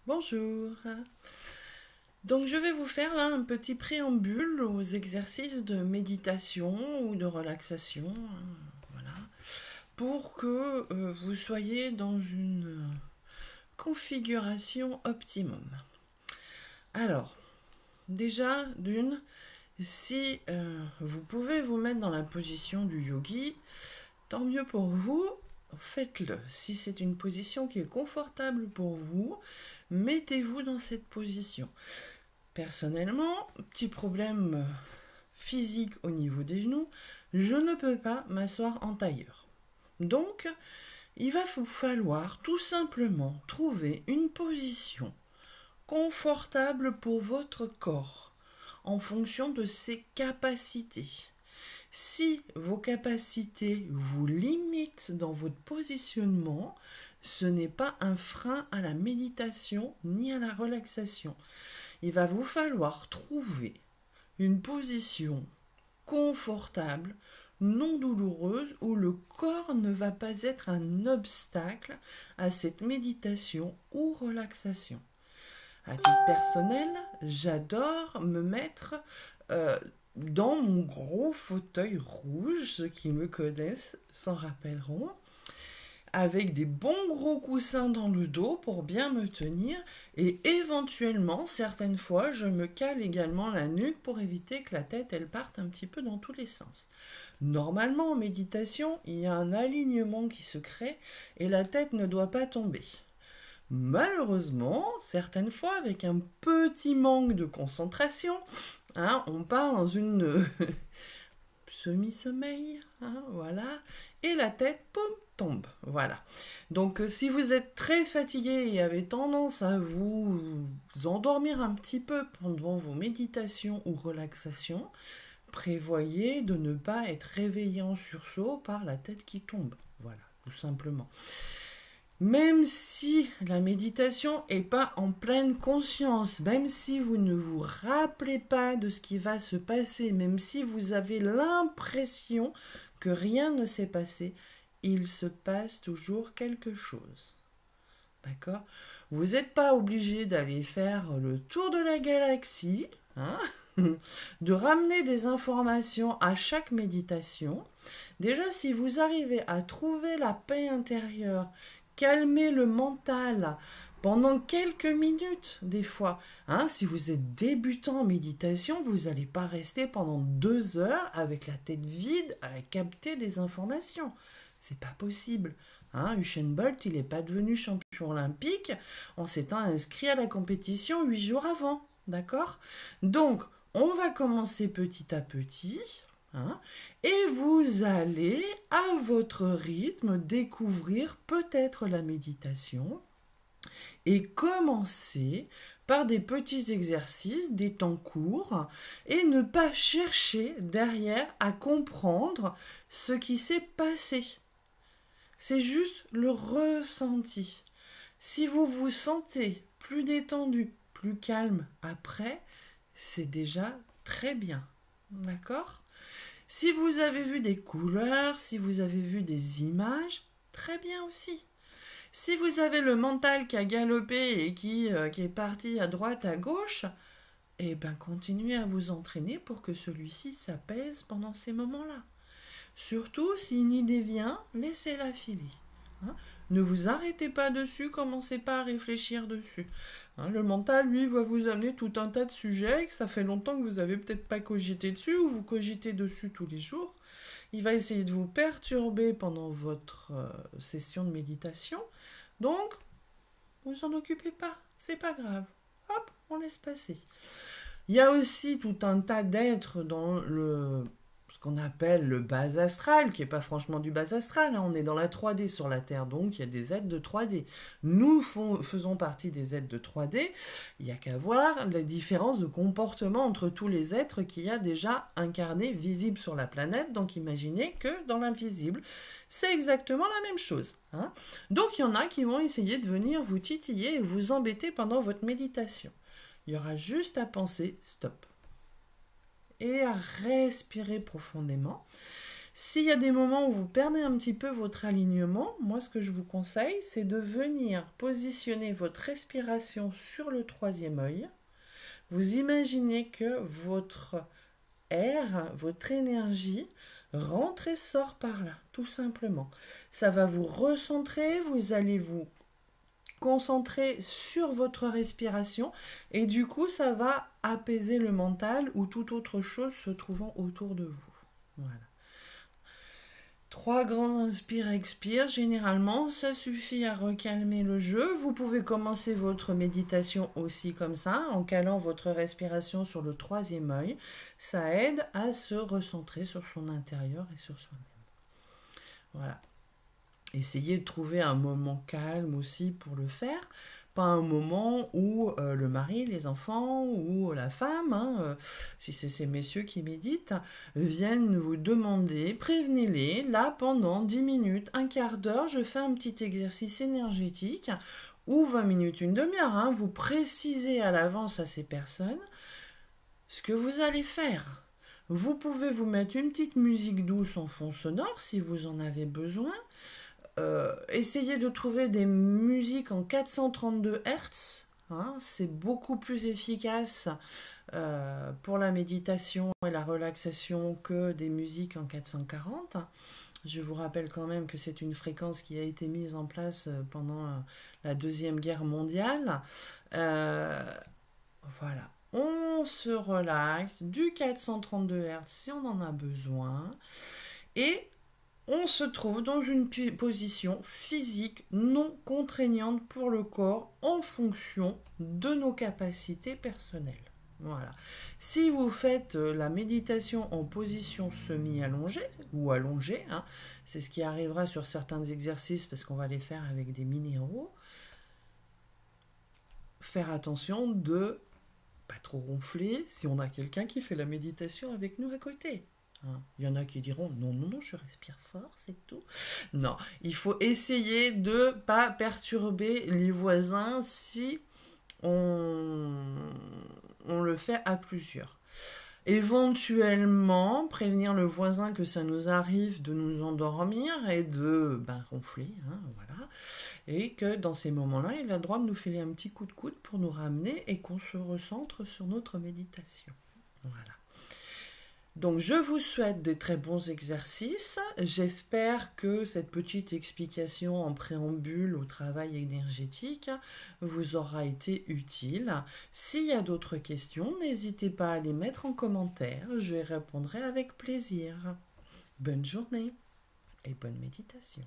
Bonjour. Donc je vais vous faire là un petit préambule aux exercices de méditation ou de relaxation, voilà, pour que vous soyez dans une configuration optimum. Alors, déjà d'une, si vous pouvez vous mettre dans la position du yogi, tant mieux pour vous, faites-le. Si c'est une position qui est confortable pour vous, mettez-vous dans cette position. Personnellement, petit problème physique au niveau des genoux, je ne peux pas m'asseoir en tailleur. Donc, il va vous falloir tout simplement trouver une position confortable pour votre corps en fonction de ses capacités. Si vos capacités vous limitent dans votre positionnement, ce n'est pas un frein à la méditation ni à la relaxation. Il va vous falloir trouver une position confortable, non douloureuse, où le corps ne va pas être un obstacle à cette méditation ou relaxation. À titre personnel, j'adore me mettre dans mon gros fauteuil rouge, ceux qui me connaissent s'en rappelleront, avec des bons gros coussins dans le dos pour bien me tenir, et éventuellement, certaines fois, je me cale également la nuque pour éviter que la tête, elle parte un petit peu dans tous les sens. Normalement, en méditation, il y a un alignement qui se crée et la tête ne doit pas tomber. Malheureusement, certaines fois, avec un petit manque de concentration, on part dans une semi-sommeil, voilà, et la tête, poum, tombe, voilà. Donc, si vous êtes très fatigué et avez tendance à vous endormir un petit peu pendant vos méditations ou relaxations, prévoyez de ne pas être réveillé en sursaut par la tête qui tombe, voilà, tout simplement. Même si la méditation n'est pas en pleine conscience, même si vous ne vous rappelez pas de ce qui va se passer, même si vous avez l'impression que rien ne s'est passé, il se passe toujours quelque chose. D'accord ? Vous n'êtes pas obligé d'aller faire le tour de la galaxie, de ramener des informations à chaque méditation. Déjà, si vous arrivez à trouver la paix intérieure, calmer le mental pendant quelques minutes des fois. Si vous êtes débutant en méditation, vous n'allez pas rester pendant 2 heures avec la tête vide à capter des informations. C'est pas possible. Usain Bolt, il n'est pas devenu champion olympique en s'étant inscrit à la compétition 8 jours avant. D'accord ? Donc, on va commencer petit à petit. Et vous allez, à votre rythme, découvrir peut-être la méditation et commencer par des petits exercices, des temps courts, et ne pas chercher derrière à comprendre ce qui s'est passé. C'est juste le ressenti. Si vous vous sentez plus détendu, plus calme après, c'est déjà très bien. D'accord ? Si vous avez vu des couleurs, si vous avez vu des images, très bien aussi. Si vous avez le mental qui a galopé et qui est parti à droite, à gauche, continuez à vous entraîner pour que celui-ci s'apaise pendant ces moments-là. Surtout, si une idée vient, laissez-la filer. Ne vous arrêtez pas dessus, commencez pas à réfléchir dessus. Le mental, lui, va vous amener tout un tas de sujets que ça fait longtemps que vous n'avez peut-être pas cogité dessus ou vous cogitez dessus tous les jours. Il va essayer de vous perturber pendant votre session de méditation. Donc, vous en occupez pas, c'est pas grave. Hop, on laisse passer. Il y a aussi tout un tas d'êtres dans ce qu'on appelle le bas astral, qui n'est pas franchement du bas astral, on est dans la 3D sur la Terre, donc il y a des êtres de 3D. Nous faisons partie des êtres de 3D, il n'y a qu'à voir la différence de comportement entre tous les êtres qu'il y a déjà incarnés, visibles sur la planète, donc imaginez que dans l'invisible, c'est exactement la même chose. Donc il y en a qui vont essayer de venir vous titiller et vous embêter pendant votre méditation. Il y aura juste à penser « stop » et à respirer profondément. S'il y a des moments où vous perdez un petit peu votre alignement, moi ce que je vous conseille, c'est de venir positionner votre respiration sur le troisième œil. Vous imaginez que votre air, votre énergie rentre et sort par là, tout simplement. Ça va vous recentrer, vous allez vous concentrer sur votre respiration et du coup ça va apaiser le mental ou toute autre chose se trouvant autour de vous. Voilà. 3 grands inspire-expire, généralement ça suffit à recalmer le jeu. Vous pouvez commencer votre méditation aussi comme ça, en calant votre respiration sur le troisième œil. Ça aide à se recentrer sur son intérieur et sur soi-même. Voilà. Essayez de trouver un moment calme aussi pour le faire, pas un moment où le mari, les enfants ou la femme, si c'est ces messieurs qui méditent, viennent vous demander, prévenez-les, là pendant 10 minutes, un quart d'heure, je fais un petit exercice énergétique, ou 20 minutes, une demi-heure, vous précisez à l'avance à ces personnes ce que vous allez faire. Vous pouvez vous mettre une petite musique douce en fond sonore si vous en avez besoin. Essayez de trouver des musiques en 432 Hz. C'est beaucoup plus efficace pour la méditation et la relaxation que des musiques en 440. Je vous rappelle quand même que c'est une fréquence qui a été mise en place pendant la Deuxième Guerre mondiale. Voilà. On se relaxe du 432 Hz si on en a besoin. Et on se trouve dans une position physique non contraignante pour le corps en fonction de nos capacités personnelles. Voilà. Si vous faites la méditation en position semi-allongée ou allongée, c'est ce qui arrivera sur certains exercices parce qu'on va les faire avec des minéraux, faire attention de pas trop ronfler si on a quelqu'un qui fait la méditation avec nous à côté. Il y en a qui diront non, non, non, je respire fort, c'est tout. Non, il faut essayer de ne pas perturber les voisins si on le fait à plusieurs. Éventuellement, prévenir le voisin que ça nous arrive de nous endormir et de ronfler, voilà. Et que dans ces moments-là, il a le droit de nous filer un petit coup de coude pour nous ramener et qu'on se recentre sur notre méditation. Voilà. Donc je vous souhaite de très bons exercices. J'espère que cette petite explication en préambule au travail énergétique vous aura été utile. S'il y a d'autres questions, n'hésitez pas à les mettre en commentaire. Je répondrai avec plaisir. Bonne journée et bonne méditation.